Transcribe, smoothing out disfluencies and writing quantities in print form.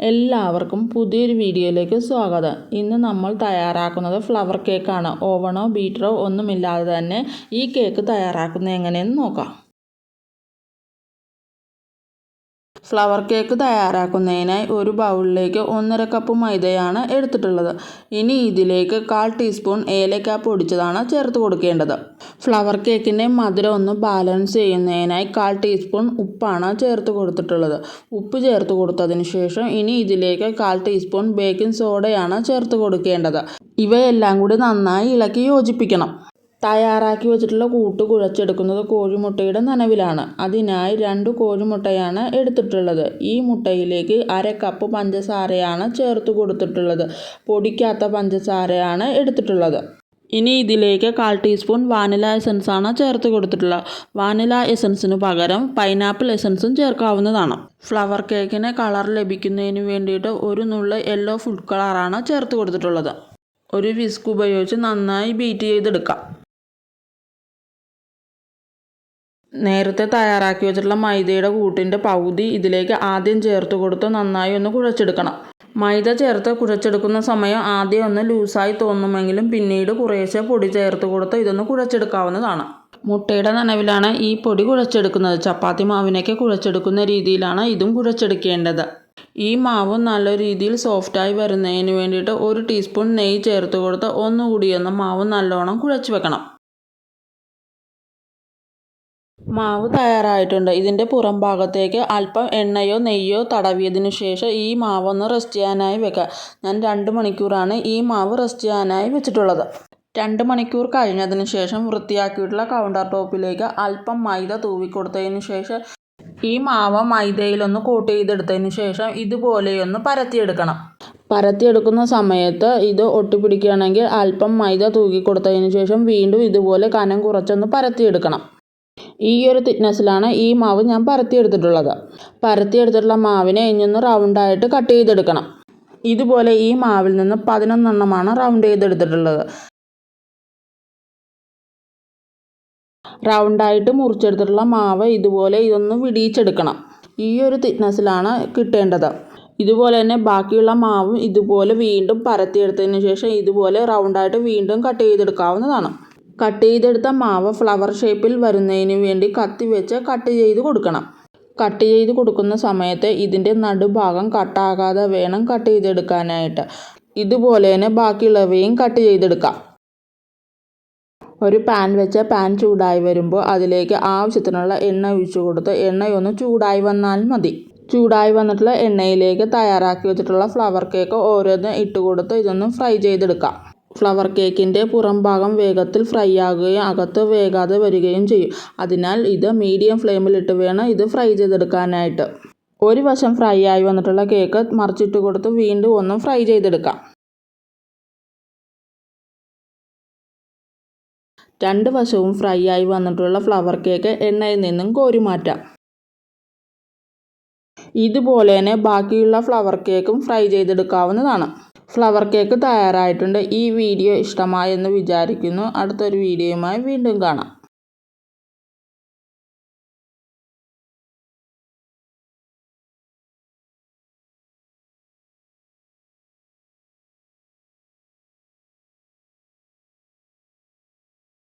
എല്ലാവർക്കും പുതിയൊരു വീഡിയോയിലേക്ക് സ്വാഗതം. ഇന്ന് നമ്മൾ തയ്യാറാക്കുന്നത് ഫ്ലവർ കേക്കാണ്. ഓവണോ ബീറ്ററോ ഒന്നുമില്ലാതെ തന്നെ ഈ കേക്ക് തയ്യാറാക്കുന്നത് എങ്ങനെയെന്ന് നോക്കാം. ഫ്ലവർ കേക്ക് തയ്യാറാക്കുന്നതിനായി ഒരു ബൗളിലേക്ക് 1.5 കപ്പ് മൈദയാണ് എടുത്തിട്ടുള്ളത്. ഇനി ഇതിലേക്ക് 1/4 ടീസ്പൂൺ ഏലക്ക പൊടിച്ചതാണ് ചേർത്ത് കൊടുക്കേണ്ടത്. ഫ്ലവർ കേക്കിൻ്റെ മധുരം ഒന്ന് ബാലൻസ് ചെയ്യുന്നതിനായി 1/4 ടീസ്പൂൺ ഉപ്പാണ് ചേർത്ത് കൊടുത്തിട്ടുള്ളത്. ഉപ്പ് ചേർത്ത് കൊടുത്തതിന് ശേഷം ഇനി ഇതിലേക്ക് 1/4 ടീസ്പൂൺ ബേക്കിംഗ് സോഡയാണ് ചേർത്ത് കൊടുക്കേണ്ടത്. ഇവയെല്ലാം കൂടി നന്നായി ഇളക്കി യോജിപ്പിക്കണം. തയ്യാറാക്കി വെച്ചിട്ടുള്ള കൂട്ട് കുഴച്ചെടുക്കുന്നത് കോഴിമുട്ടയുടെ നനവിലാണ്. അതിനായി 2 കോഴിമുട്ടയാണ് എടുത്തിട്ടുള്ളത്. ഈ മുട്ടയിലേക്ക് 1/2 കപ്പ് പഞ്ചസാരയാണ് ചേർത്ത് കൊടുത്തിട്ടുള്ളത്. പൊടിക്കാത്ത പഞ്ചസാരയാണ് എടുത്തിട്ടുള്ളത്. ഇനി ഇതിലേക്ക് 1/4 ടീസ്പൂൺ വാനില എസൻസാണ് ചേർത്ത് കൊടുത്തിട്ടുള്ളത്. വാനില എസൻസിന് പകരം പൈനാപ്പിൾ എസൻസും ചേർക്കാവുന്നതാണ്. ഫ്ലവർ കേക്കിന് കളർ ലഭിക്കുന്നതിന് വേണ്ടിയിട്ട് ഒരു നുള്ള് യെല്ലോ ഫുഡ് കളറാണ് ചേർത്ത് കൊടുത്തിട്ടുള്ളത്. ഒരു വിസ്ക് ഉപയോഗിച്ച് നന്നായി ബീറ്റ് ചെയ്തെടുക്കാം. നേരത്തെ തയ്യാറാക്കി വെച്ചിട്ടുള്ള മൈദയുടെ കൂട്ടിൻ്റെ പകുതി ഇതിലേക്ക് ആദ്യം ചേർത്ത് കൊടുത്ത് നന്നായി ഒന്ന് കുഴച്ചെടുക്കണം. മൈദ ചേർത്ത് കുഴച്ചെടുക്കുന്ന സമയം ആദ്യം ഒന്ന് ലൂസായി തോന്നുമെങ്കിലും പിന്നീട് കുറേശ്ശെ പൊടി ചേർത്ത് കൊടുത്ത് ഇതൊന്ന് കുഴച്ചെടുക്കാവുന്നതാണ്. മുട്ടയുടെ നനവിലാണ് ഈ പൊടി കുഴച്ചെടുക്കുന്നത്. ചപ്പാത്തി മാവിനൊക്കെ കുഴച്ചെടുക്കുന്ന രീതിയിലാണ് ഇതും കുഴച്ചെടുക്കേണ്ടത്. ഈ മാവ് നല്ല രീതിയിൽ സോഫ്റ്റായി വരുന്നതിന് വേണ്ടിയിട്ട് 1 ടീസ്പൂൺ നെയ്യ് ചേർത്ത് കൊടുത്ത് ഒന്നുകൂടിയൊന്ന് മാവ് നല്ലോണം കുഴച്ച് വെക്കണം. മാവ് തയ്യാറായിട്ടുണ്ട്. ഇതിൻ്റെ പുറം ഭാഗത്തേക്ക് അല്പം എണ്ണയോ നെയ്യോ തടവിയതിനു ശേഷം ഈ മാവ് ഒന്ന് റെസ്റ്റ് ചെയ്യാനായി വെക്കാം. ഞാൻ 2 മണിക്കൂറാണ് ഈ മാവ് റെസ്റ്റ് ചെയ്യാനായി വെച്ചിട്ടുള്ളത്. 2 മണിക്കൂർ കഴിഞ്ഞതിന് ശേഷം വൃത്തിയാക്കിയിട്ടുള്ള കൗണ്ടർ ടോപ്പിലേക്ക് അല്പം മൈദ തൂവിക്കൊടുത്തതിന് ശേഷം ഈ മാവ് മൈദയിലൊന്ന് കോട്ട് ചെയ്തെടുത്തതിന് ശേഷം ഇതുപോലെയൊന്ന് പരത്തിയെടുക്കണം. പരത്തിയെടുക്കുന്ന സമയത്ത് ഇത് ഒട്ടിപ്പിടിക്കുകയാണെങ്കിൽ അല്പം മൈദ തൂക്കി കൊടുത്തതിന് ശേഷം വീണ്ടും ഇതുപോലെ കനം കുറച്ചൊന്ന് പരത്തിയെടുക്കണം. ഈ ഒരു തിക്നെസ്സിലാണ് ഈ മാവ് ഞാൻ പരത്തിയെടുത്തിട്ടുള്ളത്. പരത്തിയെടുത്തിട്ടുള്ള മാവിനെ ഇനിയൊന്ന് റൗണ്ടായിട്ട് കട്ട് ചെയ്തെടുക്കണം. ഇതുപോലെ ഈ മാവിൽ നിന്ന് 11 എണ്ണമാണ് റൗണ്ട് ചെയ്തെടുത്തിട്ടുള്ളത്. റൗണ്ടായിട്ട് മുറിച്ചെടുത്തിട്ടുള്ള മാവ് ഇതുപോലെ ഇതൊന്ന് വിടിയിച്ചെടുക്കണം. ഈ ഒരു തിക്നെസ്സിലാണ് കിട്ടേണ്ടത്. ഇതുപോലെ തന്നെ ബാക്കിയുള്ള മാവും ഇതുപോലെ വീണ്ടും പരത്തിയെടുത്തതിന് ശേഷം ഇതുപോലെ റൗണ്ടായിട്ട് വീണ്ടും കട്ട് ചെയ്തെടുക്കാവുന്നതാണ്. കട്ട് ചെയ്തെടുത്ത മാവ് ഫ്ലവർ ഷേപ്പിൽ വരുന്നതിന് വേണ്ടി കത്തി വെച്ച് കട്ട് ചെയ്ത് കൊടുക്കണം. കട്ട് ചെയ്ത് കൊടുക്കുന്ന സമയത്ത് ഇതിൻ്റെ നടുഭാഗം കട്ടാകാതെ വേണം കട്ട് ചെയ്തെടുക്കാനായിട്ട്. ഇതുപോലെ തന്നെ ബാക്കിയുള്ളവയും കട്ട് ചെയ്തെടുക്കാം. ഒരു പാൻ വെച്ച് പാൻ ചൂടായി വരുമ്പോൾ അതിലേക്ക് ആവശ്യത്തിനുള്ള എണ്ണ ഒഴിച്ചു കൊടുത്ത് എണ്ണയൊന്ന് ചൂടായി വന്നാൽ മതി. ചൂടായി വന്നിട്ടുള്ള എണ്ണയിലേക്ക് തയ്യാറാക്കി വെച്ചിട്ടുള്ള ഫ്ലവർ കേക്ക് ഓരോന്ന് ഇട്ട് കൊടുത്ത് ഇതൊന്ന് ഫ്രൈ ചെയ്തെടുക്കാം. ഫ്ലവർ കേക്കിൻ്റെ പുറം ഭാഗം വേഗത്തിൽ ഫ്രൈ ആകുകയും അകത്ത് വേകാതെ വരികയും ചെയ്യും. അതിനാൽ ഇത് മീഡിയം ഫ്ലെയിമിലിട്ട് വേണം ഇത് ഫ്രൈ ചെയ്തെടുക്കാനായിട്ട്. ഒരു വശം ഫ്രൈ ആയി വന്നിട്ടുള്ള കേക്ക് മറിച്ചിട്ട് കൊടുത്ത് വീണ്ടും ഒന്ന് ഫ്രൈ ചെയ്തെടുക്കാം. 2 വശവും ഫ്രൈ ആയി വന്നിട്ടുള്ള ഫ്ലവർ കേക്ക് എണ്ണയിൽ നിന്നും കോരി മാറ്റാം. ഇതുപോലെ തന്നെ ബാക്കിയുള്ള ഫ്ലവർ കേക്കും ഫ്രൈ ചെയ്തെടുക്കാവുന്നതാണ്. ഫ്ലവർ കേക്ക് തയ്യാറായിട്ടുണ്ട്. ഈ വീഡിയോ ഇഷ്ടമായെന്ന് വിചാരിക്കുന്നു. അടുത്തൊരു വീഡിയോയുമായി വീണ്ടും കാണാം.